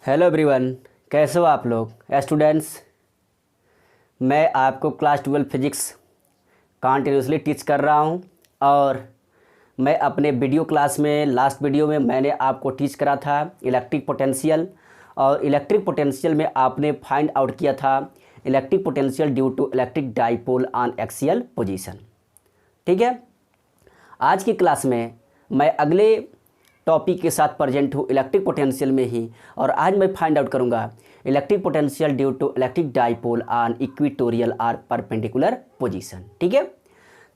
Hello everyone, कैसे हो आप लोग स्टूडेंट्स। मैं आपको क्लास 12 फिजिक्स कॉन्टिन्यूसली टीच कर रहा हूं और मैं अपने वीडियो क्लास में लास्ट वीडियो में मैंने आपको टीच करा था इलेक्ट्रिक पोटेंशियल। और इलेक्ट्रिक पोटेंशियल में आपने फाइंड आउट किया था electric potential due to electric dipole on axial position. ठीक है, आज की क्लास में मैं अगले टॉपिक के साथ प्रेजेंट हूँ इलेक्ट्रिक पोटेंशियल में ही, और आज मैं फाइंड आउट करूँगा electric potential due to electric dipole on equatorial और परपेंडिकुलर पोजीशन। ठीक है,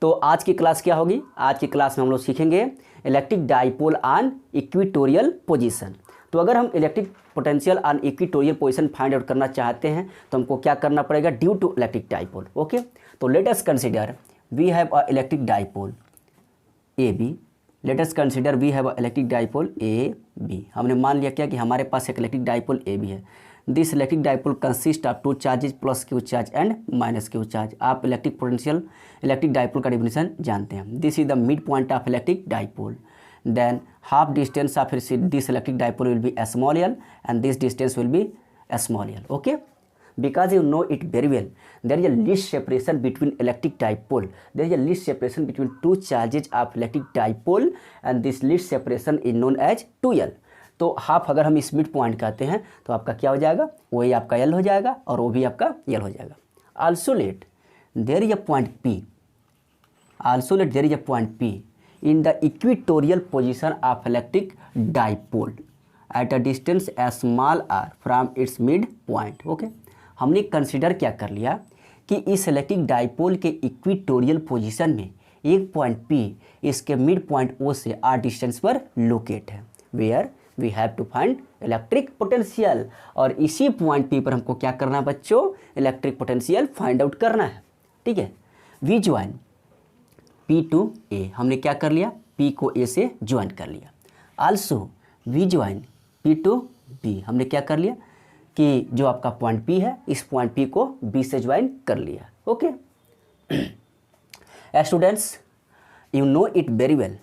तो आज की क्लास क्या होगी? आज की क्लास में हम लोग सीखेंगे electric dipole on equatorial position. तो अगर हम electric potential on equatorial position find out करना चाहते हैं तो हमको क्या करना पड़ेगा? Due to electric dipole. Okay, तो let us consider we have a electric dipole A B. Let us consider we have a electric dipole A B. हमने मान लिया क्या कि हमारे पास एक इलेक्ट्रिक डाइपोल ए बी है। This electric dipole consist of two charges plus Q charge and minus Q charge. आप इलेक्ट्रिक पोटेंशियल इलेक्ट्रिक डाइपोल का डेफिनेशन जानते हैं। This is the mid point of electric dipole. Than half distance of this electric dipole will be small L and this distance will be small L. Okay, because you know it very well, there is a least separation between electric dipole. There is a least separation between two charges of electric dipole and this least separation is known as 2l. तो half अगर हम इस mid point कहते हैं तो आपका क्या हो जाएगा? वही आपका एल हो जाएगा और वो भी आपका एल हो जाएगा। Also let there is a point P. Also let there is a point P in the equatorial position of electric dipole at a distance small r from its mid point. Okay, हमने consider क्या कर लिया कि इस electric dipole के equatorial position में एक point P इसके मिड पॉइंट ओ से आर डिस्टेंस पर लोकेट है, where we have to find electric potential. और इसी पॉइंट पी पर हमको क्या करना है बच्चों? इलेक्ट्रिक पोटेंशियल फाइंड आउट करना है। ठीक है, वी ज्वाइन पी टू ए। हमने क्या कर लिया? पी को ए से ज्वाइन कर लिया। Also we join P to B. हमने क्या कर लिया कि जो आपका पॉइंट पी है इस पॉइंट पी को बी से ज्वाइन कर लिया। Okay students, you know it very well.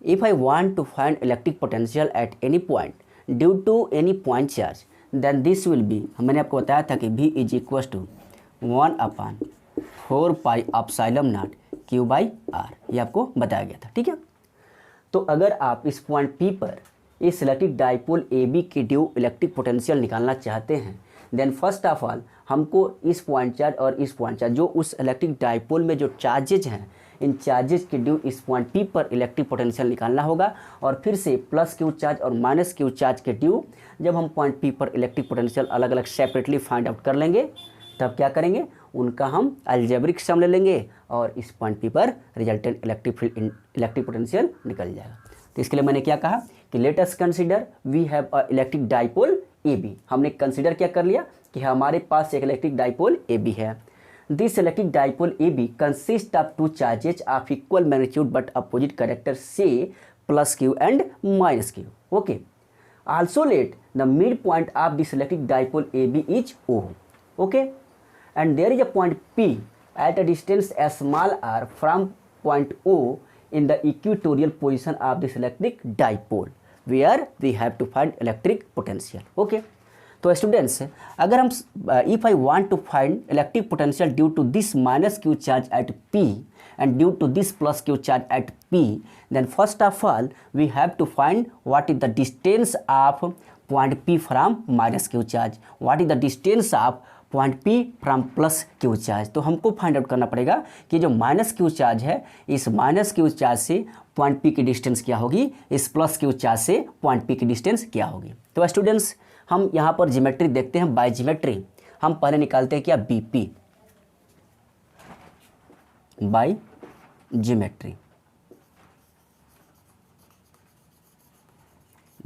If I want to find electric potential at any point due to any point charge then this will be, मैंने आपको बताया था कि v is equal to 1/4 pi epsilon naught q by r, ये आपको बताया गया था। ठीक है, तो अगर आप इस पॉइंट पी पर इस इलेक्ट्रिक डाइपोल ए बी की ड्यू इलेक्ट्रिक पोटेंशियल निकालना चाहते हैं देन फर्स्ट ऑफ ऑल हमको इस पॉइंट चार्ज और इस पॉइंट चार्ज जो उस इलेक्ट्रिक डाइपोल में जो चार्जेज हैं इन चार्जेज की ड्यू इस पॉइंट पी पर इलेक्ट्रिक पोटेंशियल निकालना होगा। और फिर से प्लस क्यू चार्ज और माइनस क्यू चार्ज के ड्यू जब हम पॉइंट पी पर इलेक्ट्रिक पोटेंशियल अलग अलग सेपरेटली फाइंड आउट कर लेंगे तब क्या करेंगे? उनका हम अलजेब्रिक सम ले लेंगे और इस पॉइंट पी पर रिजल्टेंट इलेक्ट्रिक पोटेंशियल निकल जाएगा। तो इसके लिए मैंने क्या कहा कि let us consider we have a electric dipole A B. हमने कंसीडर क्या कर लिया कि हमारे पास एक इलेक्ट्रिक डाइपोल ए बी है। This electric dipole A B consist of two charges of equal magnitude but opposite character से plus Q and minus Q. Okay, also let the mid point of this electric dipole A B is O. Okay, and there is a point P at a distance small r from point O in the equatorial position of this electric dipole where we have to find electric potential. Okay, तो students अगर हम if I want to find electric potential due to this minus q charge at P and due to this plus q charge at P, then first of all we have to find what is the distance of point P from minus q charge, what is the distance of point P from plus Q charge. तो हमको find out करना पड़ेगा कि जो minus Q charge है इस minus Q charge से point P की डिस्टेंस क्या होगी, इस प्लस क्यू चार्ज से पॉइंट पी की डिस्टेंस क्या होगी। तो स्टूडेंट्स हम यहाँ पर ज्योमेट्री देखते हैं। बाय ज्योमेट्री हम पहले निकालते हैं क्या? B P by geometry.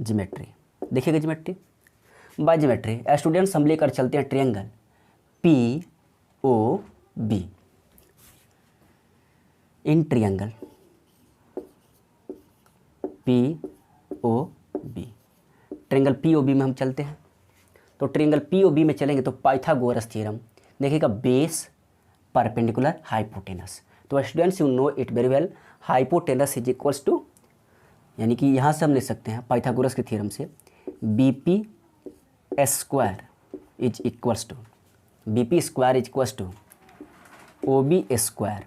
Geometry देखिएगा, ज्योमेट्री बाय ज्योमेट्री स्टूडेंट्स हम लेकर चलते हैं triangle P O B. In triangle P O B, triangle P O B में हम चलते हैं। तो ट्रायंगल पी ओ बी में चलेंगे तो पाइथागोरस थ्योरम देखिएगा, बेस परपेंडिकुलर हाइपोटेनस। तो students you know it very well, hypotenuse is equals to, यानी कि यहाँ से हम ले सकते हैं पाइथागोरस के थ्योरम से B P square is equals to BP square is equals to OB square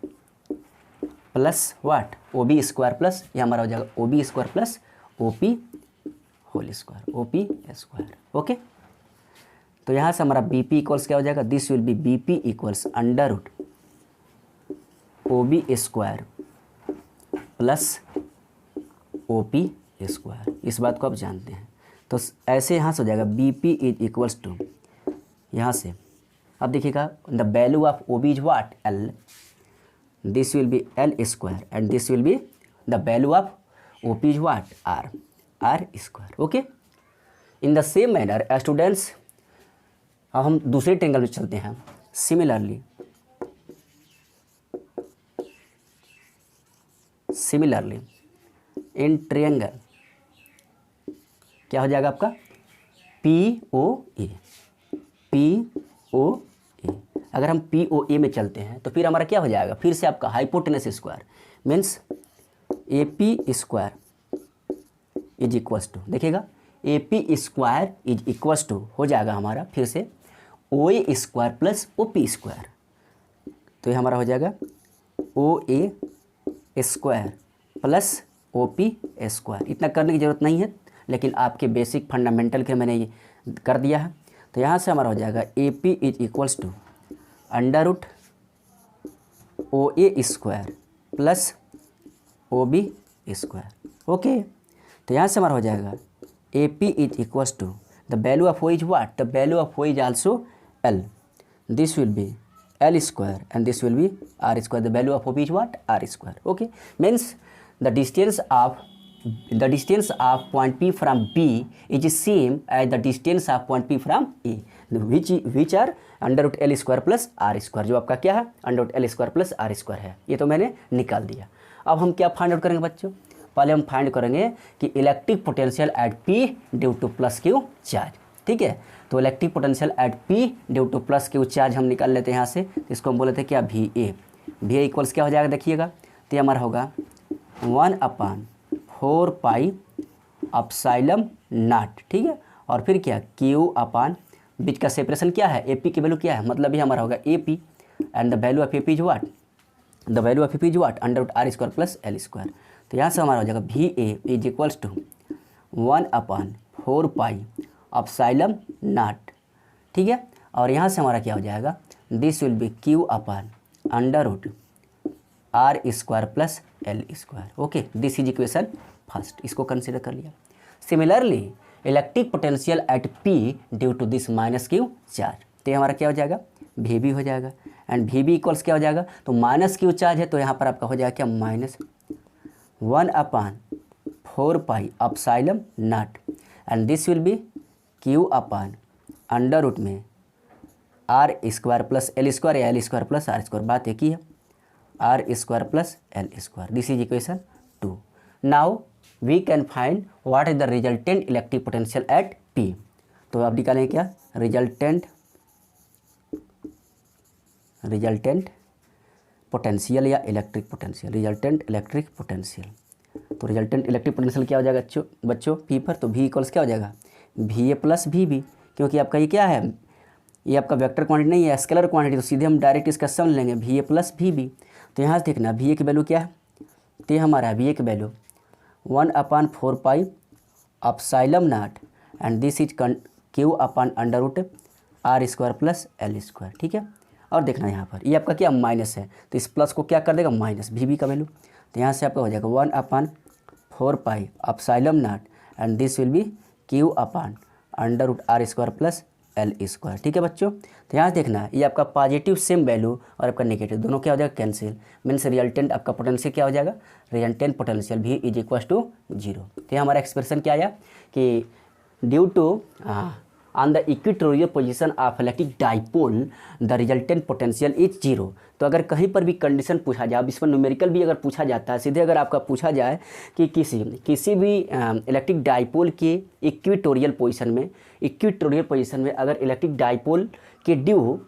plus what OB square plus ये हमारा हो जाएगा OB square plus OP whole square OP square. Okay, तो यहाँ से हमारा BP इक्वल्स क्या हो जाएगा, this will be BP equals under root OB square plus OP square. इस बात को आप जानते हैं। तो ऐसे यहाँ से हो जाएगा BP इज इक्वल्स टू, यहाँ से अब देखिएगा the value of OB is what L, this will be L square and this will be the value of OP is what R square. Okay, in the same manner students अब हम दूसरे triangle में चलते हैं। Similarly in triangle क्या हो जाएगा आपका POA। अगर हम POA में चलते हैं तो फिर हमारा क्या हो जाएगा, फिर से आपका hypotenuse square means AP square is equals to, देखिएगा AP square is equals to हो जाएगा हमारा फिर से OA square plus OP square. तो ये हमारा हो जाएगा OA square plus OP square. इतना करने की ज़रूरत नहीं है, लेकिन आपके बेसिक फंडामेंटल के मैंने ये कर दिया है। तो यहाँ से हमारा हो जाएगा AP is equals to under root OA square plus OB square. Okay, तो यहाँ से हमारा हो जाएगा AP is equals to the value of O is what, the value of O is also L, this will be L square and this will be R square. The value of OP is what? R square. Okay, means the distance of point P from B is same as the distance of point P from A, which are under root L square plus R square। जो आपका क्या है under root L square plus R square है, ये तो मैंने निकाल दिया। अब हम क्या फाइंड आउट करेंगे बच्चों, पहले हम फाइंड करेंगे कि electric potential at P due two plus Q charge. ठीक है, तो electric potential at P due two plus Q charge हम निकाल लेते हैं यहाँ से। तो इसको हम बोले थे क्या VA इक्वल्स क्या हो जाएगा, देखिएगा तो हमारा होगा 1/4 पाई एप्सिलॉन नॉट। ठीक है, और फिर क्या Q अपान बीच का सेपरेशन क्या है, AP की वैल्यू क्या है, मतलब ये हमारा होगा AP and the value of AP is what, the value of AP is what under root R square plus L square. तो यहाँ से हमारा हो जाएगा VA is equals to 1/4 pi epsilon naught. ठीक है, और यहाँ से हमारा क्या हो जाएगा, this will be Q upon under root R square plus L square. Okay, this is equation first, इसको कंसिडर कर लिया। Similarly electric potential at P due to this minus Q charge, तो ये हमारा क्या हो जाएगा VB हो जाएगा एंड VB इक्वल्स क्या हो जाएगा, तो माइनस Q चार्ज है तो यहाँ पर आपका हो जाएगा क्या minus 1/4 pi epsilon naught and this will be Q upon under root में R square plus L square या L square plus R square, बात एक ही है R square plus L square. This is equation 2। Now we can find what is the resultant electric potential at P। तो अब निकालेंगे क्या, रिजल्टेंट पोटेंशियल या electric potential, resultant electric potential. तो रिजल्टेंट इलेक्ट्रिक पोटेंशियल क्या हो जाएगा बच्चों P पर, तो V इक्वल्स क्या हो जाएगा VA प्लस VB, क्योंकि आपका ये क्या है, ये आपका वेक्टर क्वांटिटी नहीं है, स्केलर क्वांटिटी, तो सीधे हम डायरेक्ट इसका सम लेंगे VA प्लस VB। तो यहाँ से देखना VA की वैल्यू क्या है, तो हमारा है VA की value 1/4 pi epsilon naught and this is Q upon under root R square plus L square. ठीक है, और देखना यहाँ पर ये आपका क्या माइनस है, तो इस प्लस को क्या कर देगा माइनस VB का वैल्यू। तो यहाँ से आपका हो जाएगा 1/4 pi epsilon naught and this will be Q upon under root R square plus L square. ठीक है बच्चों, तो यहाँ देखना ये आपका पॉजिटिव सेम वैल्यू और आपका नेगेटिव दोनों क्या हो जाएगा कैंसिल, मीन्स रिजल्टेंट आपका पोटेंशियल क्या हो जाएगा, resultant potential V is equal to 0। तो हमारा एक्सप्रेशन क्या आया कि due to on the equatorial position of electric dipole the resultant potential is 0। तो अगर कहीं पर भी कंडीशन पूछा जाए, अब इस पर न्यूमेरिकल भी अगर पूछा जाता है, सीधे अगर आपका पूछा जाए कि किसी भी इलेक्ट्रिक डाइपोल के इक्वेटोरियल पोजीशन में अगर इलेक्ट्रिक डाइपोल के due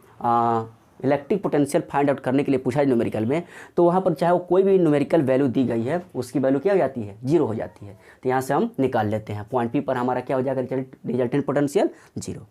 electric potential find out करने के लिए पूछा है न्यूमेरिकल में, तो वहाँ पर चाहे वो कोई भी न्यूमेरिकल वैल्यू दी गई है उसकी वैल्यू क्या हो जाती है, 0 हो जाती है। तो यहाँ से हम निकाल लेते हैं, पॉइंट पी पर हमारा क्या हो जाएगा रिजल्टेंट पोटेंशियल 0।